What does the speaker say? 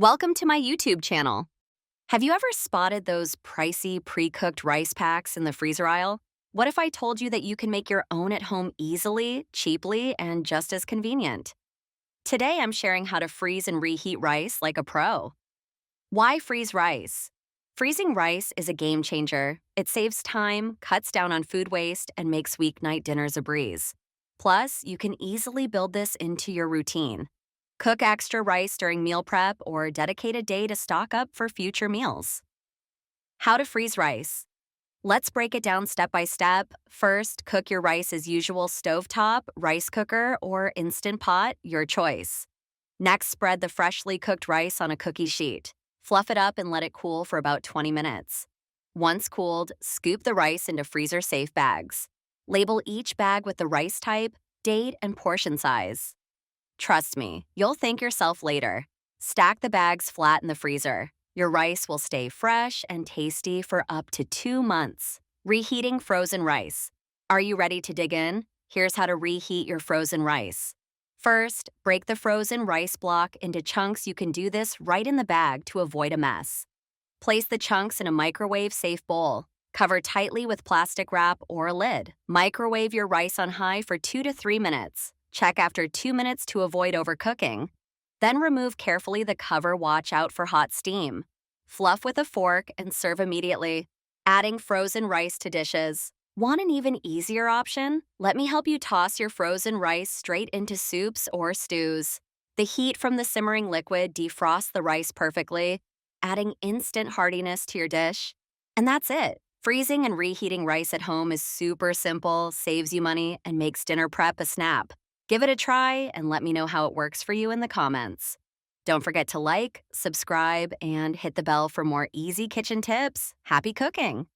Welcome to my YouTube channel. Have you ever spotted those pricey pre-cooked rice packs in the freezer aisle? What if I told you that you can make your own at home easily, cheaply, and just as convenient? Today I'm sharing how to freeze and reheat rice like a pro. Why freeze rice? Freezing rice is a game changer. It saves time, cuts down on food waste, and makes weeknight dinners a breeze. Plus, you can easily build this into your routine. Cook extra rice during meal prep or dedicate a day to stock up for future meals. How to freeze rice. Let's break it down step by step. First, cook your rice as usual stovetop, rice cooker, or instant pot, your choice. Next, spread the freshly cooked rice on a cookie sheet. Fluff it up and let it cool for about 20 minutes. Once cooled, scoop the rice into freezer-safe bags. Label each bag with the rice type, date, and portion size. Trust me, you'll thank yourself later. Stack the bags flat in the freezer. Your rice will stay fresh and tasty for up to 2 months. Reheating frozen rice. Are you ready to dig in? Here's how to reheat your frozen rice. First, break the frozen rice block into chunks. You can do this right in the bag to avoid a mess. Place the chunks in a microwave-safe bowl. Cover tightly with plastic wrap or a lid. Microwave your rice on high for 2 to 3 minutes. Check after 2 minutes to avoid overcooking. Then remove carefully the cover. Watch out for hot steam. Fluff with a fork and serve immediately. Adding frozen rice to dishes. Want an even easier option? Let me help you toss your frozen rice straight into soups or stews. The heat from the simmering liquid defrosts the rice perfectly, adding instant heartiness to your dish. And that's it. Freezing and reheating rice at home is super simple, saves you money, and makes dinner prep a snap. Give it a try and let me know how it works for you in the comments. Don't forget to like, subscribe, and hit the bell for more easy kitchen tips. Happy cooking!